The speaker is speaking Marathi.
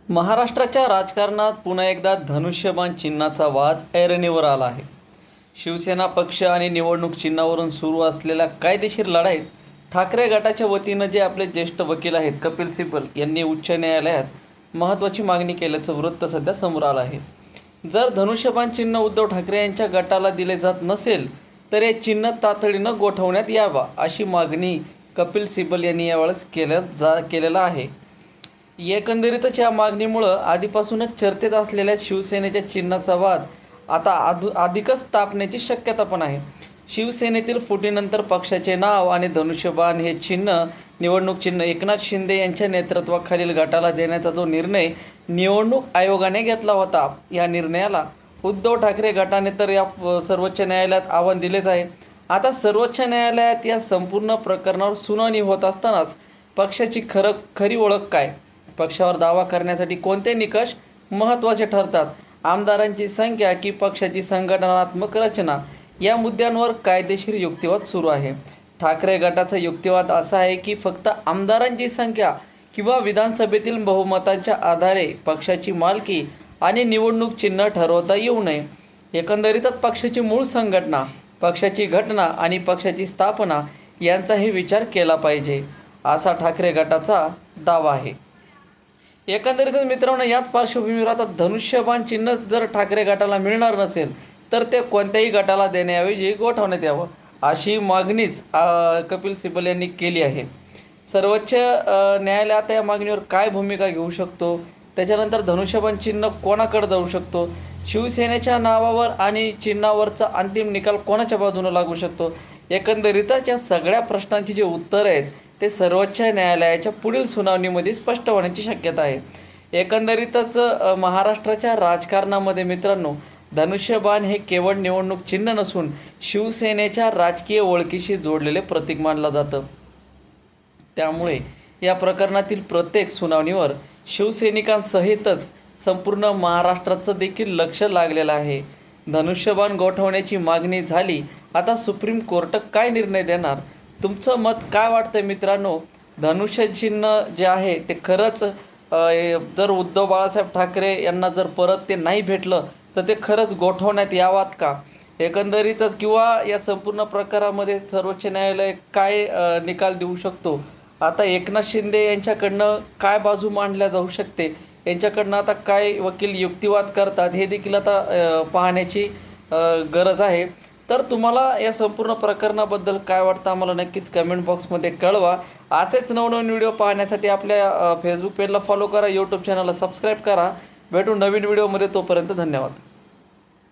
महाराष्ट्राच्या राजकारणात पुन्हा एकदा धनुष्यबाण चिन्हाचा वाद ऐरणीवर आला आहे. शिवसेना पक्ष आणि निवडणूक चिन्हावरून सुरू असलेल्या कायदेशीर लढाईत ठाकरे गटाच्या वतीनं जे आपले ज्येष्ठ वकील आहेत कपिल सिब्बल यांनी उच्च न्यायालयात महत्त्वाची मागणी केल्याचं वृत्त सध्या समोर आलं आहे. जर धनुष्यबाण चिन्ह उद्धव ठाकरे यांच्या गटाला दिले जात नसेल तर हे चिन्ह तातडीनं गोठवण्यात यावा अशी मागणी कपिल सिब्बल यांनी यावेळेस केलेला आहे. एकंदरीतच या मागणीमुळं आधीपासूनच चर्चेत असलेल्या शिवसेनेच्या चिन्हाचा वाद आता अधिकच तापण्याची शक्यता पण आहे. शिवसेनेतील फुटीनंतर पक्षाचे नाव आणि धनुष्यबाण हे चिन्ह निवडणूक चिन्ह एकनाथ शिंदे यांच्या नेतृत्वाखालील गटाला देण्याचा जो निर्णय निवडणूक आयोगाने घेतला होता, या निर्णयाला उद्धव ठाकरे गटाने तर या सर्वोच्च न्यायालयात आव्हान दिलेच आहे. आता सर्वोच्च न्यायालयात या संपूर्ण प्रकरणावर सुनावणी होत असतानाच पक्षाची खरी ओळख काय, पक्षावर दावा करण्यासाठी कोणते निकष महत्त्वाचे ठरतात, आमदारांची संख्या की पक्षाची संघटनात्मक रचना, या मुद्द्यांवर कायदेशीर युक्तिवाद सुरू आहे. ठाकरे गटाचा युक्तिवाद असा आहे की फक्त आमदारांची संख्या किंवा विधानसभेतील बहुमतांच्या आधारे पक्षाची मालकी आणि निवडणूक चिन्ह ठरवता येऊ नये. एकंदरीतच पक्षाची मूळ संघटना, पक्षाची घटना आणि पक्षाची स्थापना यांचाही विचार केला पाहिजे, असा ठाकरे गटाचा दावा आहे. एकंदरीतच मित्रांनो, याच पार्श्वभूमीवर आता धनुष्यबाण चिन्ह जर ठाकरे गटाला मिळणार नसेल तर ते कोणत्याही गटाला देण्याऐवजी गोठवण्यात यावं अशी मागणीच कपिल सिब्बल यांनी केली आहे. सर्वोच्च न्यायालय आता या मागणीवर काय भूमिका घेऊ शकतो, त्याच्यानंतर धनुष्यबाण चिन्ह कोणाकडे जाऊ शकतो, शिवसेनेच्या नावावर आणि चिन्हावरचा अंतिम निकाल कोणाच्या बाजूने लागू शकतो, एकंदरीतच या सगळ्या प्रश्नांची जी उत्तरं आहेत ते सर्वोच्च न्यायालयाच्या पुढील सुनावणीमध्ये स्पष्ट होण्याची शक्यता आहे. एकंदरीतच महाराष्ट्राच्या राजकारणामध्ये मित्रांनो, धनुष्यबाण हे केवळ निवडणूक चिन्ह नसून शिवसेनेच्या राजकीय ओळखीशी जोडलेले प्रतीक मानलं जातं. त्यामुळे या प्रकरणातील प्रत्येक सुनावणीवर शिवसैनिकांसहितच संपूर्ण महाराष्ट्राचं देखील लक्ष लागलेलं आहे. धनुष्यबाण गोठवण्याची मागणी झाली, आता सुप्रीम कोर्ट काय निर्णय देणार, तुमचं मत काय वाटतं मित्रांनो? धनुष्य चिन्ह जे आहे ते खरंच जर उद्धव बाळासाहेब ठाकरे यांना जर परत ते नाही भेटलं तर ते खरंच गोठवण्यात यावात का? एकंदरीतच किंवा या संपूर्ण प्रकारामध्ये सर्वोच्च न्यायालय काय निकाल देऊ शकतो? आता एकनाथ शिंदे यांच्याकडनं काय बाजू मांडल्या जाऊ शकते, यांच्याकडनं आता काय वकील युक्तिवाद करतात हे देखील आता पाहण्याची गरज आहे. तर तुम्हाला या संपूर्ण प्रकरणाबद्दल काय वाटतं आम्हाला नक्कीच कमेंट बॉक्समध्ये कळवा. असेच नवनवीन व्हिडिओ पाहण्यासाठी आपल्या फेसबुक पेजला फॉलो करा, यूट्यूब चॅनलला सबस्क्राईब करा. भेटू नवीन व्हिडिओमध्ये, तोपर्यंत धन्यवाद.